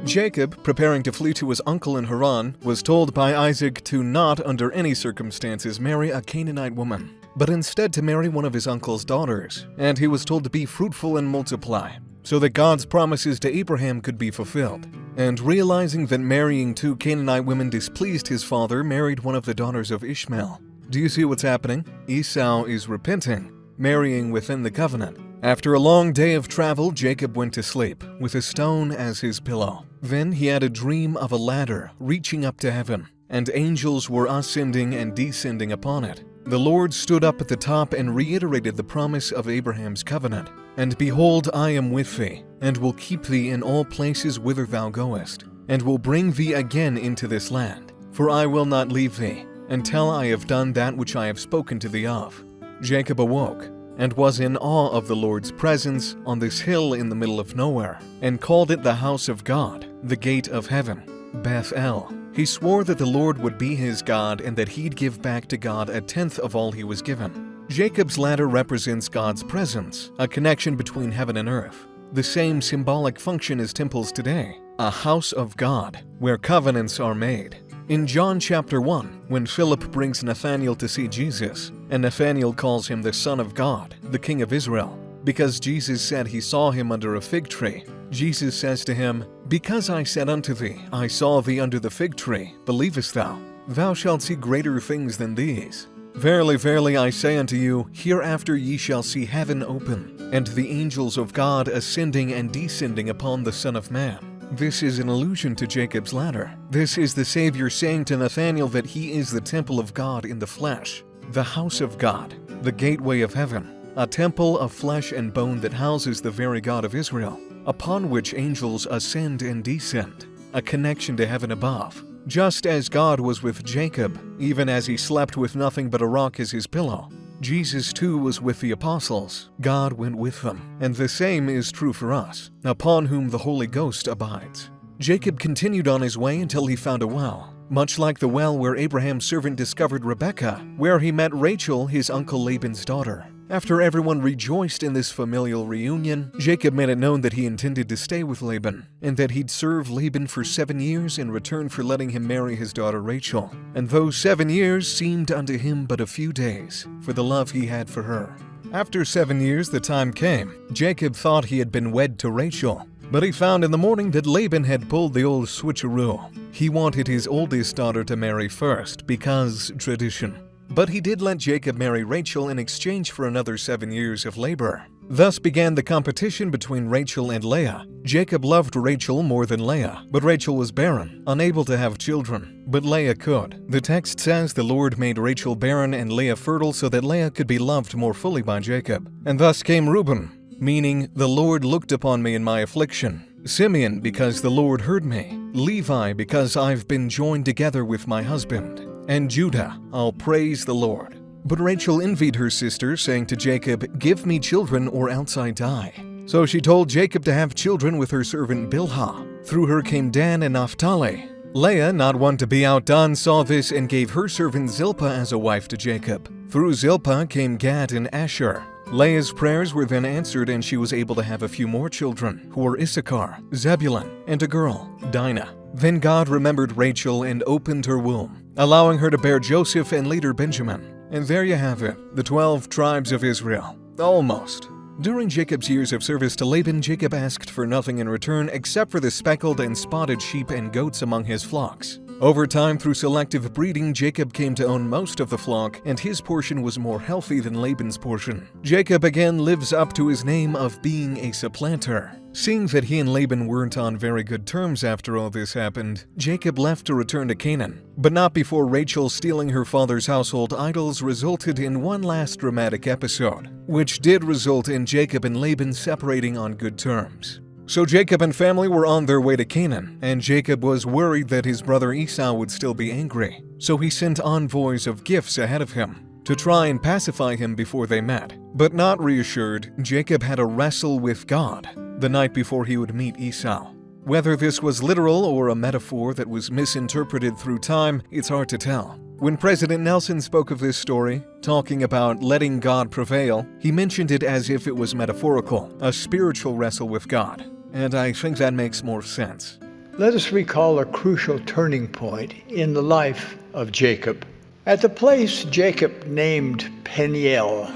Jacob, preparing to flee to his uncle in Haran, was told by Isaac to not under any circumstances marry a Canaanite woman, but instead to marry one of his uncle's daughters, and he was told to be fruitful and multiply, so that God's promises to Abraham could be fulfilled. And realizing that marrying two Canaanite women displeased his father, married one of the daughters of Ishmael. Do you see what's happening? Esau is repenting, marrying within the covenant. After a long day of travel, Jacob went to sleep, with a stone as his pillow. Then he had a dream of a ladder reaching up to heaven, and angels were ascending and descending upon it. The Lord stood up at the top and reiterated the promise of Abraham's covenant. And behold, I am with thee, and will keep thee in all places whither thou goest, and will bring thee again into this land. For I will not leave thee, until I have done that which I have spoken to thee of. Jacob awoke, and was in awe of the Lord's presence on this hill in the middle of nowhere, and called it the house of God, the gate of heaven, Beth-el. He swore that the Lord would be his God and that he'd give back to God a tenth of all he was given. Jacob's ladder represents God's presence, a connection between heaven and earth. The same symbolic function as temples today, a house of God, where covenants are made. In John chapter 1, when Philip brings Nathanael to see Jesus, and Nathanael calls him the Son of God, the King of Israel, because Jesus said he saw him under a fig tree, Jesus says to him, Because I said unto thee, I saw thee under the fig tree, believest thou? Thou shalt see greater things than these. Verily, verily, I say unto you, hereafter ye shall see heaven open, and the angels of God ascending and descending upon the Son of Man. This is an allusion to Jacob's ladder. This is the Savior saying to Nathanael that he is the temple of God in the flesh, the house of God, the gateway of heaven, a temple of flesh and bone that houses the very God of Israel, upon which angels ascend and descend, a connection to heaven above. Just as God was with Jacob, even as he slept with nothing but a rock as his pillow, Jesus too was with the apostles. God went with them, and the same is true for us, upon whom the Holy Ghost abides. Jacob continued on his way until he found a well, much like the well where Abraham's servant discovered Rebekah, where he met Rachel, his uncle Laban's daughter. After everyone rejoiced in this familial reunion, Jacob made it known that he intended to stay with Laban, and that he'd serve Laban for 7 years in return for letting him marry his daughter Rachel. And those 7 years seemed unto him but a few days, for the love he had for her. After 7 years the time came. Jacob thought he had been wed to Rachel, but he found in the morning that Laban had pulled the old switcheroo. He wanted his oldest daughter to marry first, because tradition. But he did let Jacob marry Rachel in exchange for another 7 years of labor. Thus began the competition between Rachel and Leah. Jacob loved Rachel more than Leah, but Rachel was barren, unable to have children. But Leah could. The text says the Lord made Rachel barren and Leah fertile so that Leah could be loved more fully by Jacob. And thus came Reuben, meaning, the Lord looked upon me in my affliction. Simeon, because the Lord heard me. Levi, because I've been joined together with my husband. And Judah, I'll praise the Lord. But Rachel envied her sister, saying to Jacob, Give me children, or else I die. So she told Jacob to have children with her servant Bilhah. Through her came Dan and Naphtali. Leah, not one to be outdone, saw this and gave her servant Zilpah as a wife to Jacob. Through Zilpah came Gad and Asher. Leah's prayers were then answered, and she was able to have a few more children, who were Issachar, Zebulun, and a girl, Dinah. Then God remembered Rachel and opened her womb, allowing her to bear Joseph and later Benjamin. And there you have it, the 12 tribes of Israel. Almost. During Jacob's years of service to Laban, Jacob asked for nothing in return except for the speckled and spotted sheep and goats among his flocks. Over time, through selective breeding, Jacob came to own most of the flock, and his portion was more healthy than Laban's portion. Jacob again lives up to his name of being a supplanter. Seeing that he and Laban weren't on very good terms after all this happened, Jacob left to return to Canaan. But not before Rachel stealing her father's household idols resulted in one last dramatic episode, which did result in Jacob and Laban separating on good terms. So Jacob and family were on their way to Canaan, and Jacob was worried that his brother Esau would still be angry. So he sent envoys of gifts ahead of him to try and pacify him before they met. But not reassured, Jacob had a wrestle with God the night before he would meet Esau. Whether this was literal or a metaphor that was misinterpreted through time, it's hard to tell. When President Nelson spoke of this story, talking about letting God prevail, he mentioned it as if it was metaphorical, a spiritual wrestle with God. And I think that makes more sense. Let us recall a crucial turning point in the life of Jacob. At the place Jacob named Peniel,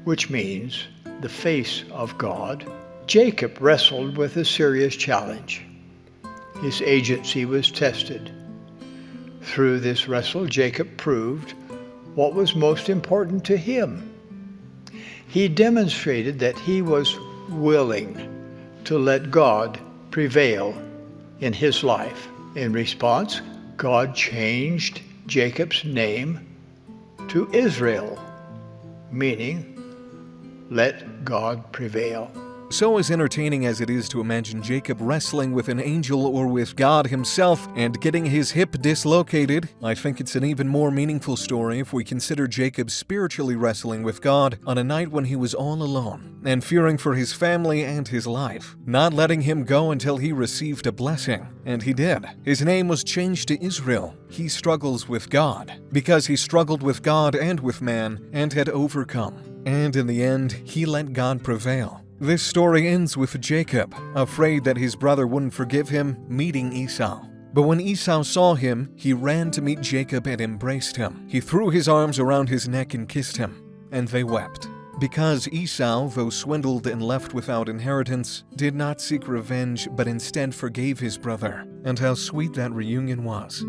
which means the face of God, Jacob wrestled with a serious challenge. His agency was tested. Through this wrestle, Jacob proved what was most important to him. He demonstrated that he was willing to let God prevail in his life. In response, God changed Jacob's name to Israel, meaning, let God prevail. So as entertaining as it is to imagine Jacob wrestling with an angel or with God himself and getting his hip dislocated, I think it's an even more meaningful story if we consider Jacob spiritually wrestling with God on a night when he was all alone and fearing for his family and his life, not letting him go until he received a blessing. And he did. His name was changed to Israel. He struggles with God because he struggled with God and with man and had overcome. And in the end, he let God prevail. This story ends with Jacob, afraid that his brother wouldn't forgive him, meeting Esau. But when Esau saw him, he ran to meet Jacob and embraced him. He threw his arms around his neck and kissed him, and they wept. Because Esau, though swindled and left without inheritance, did not seek revenge but instead forgave his brother. And how sweet that reunion was.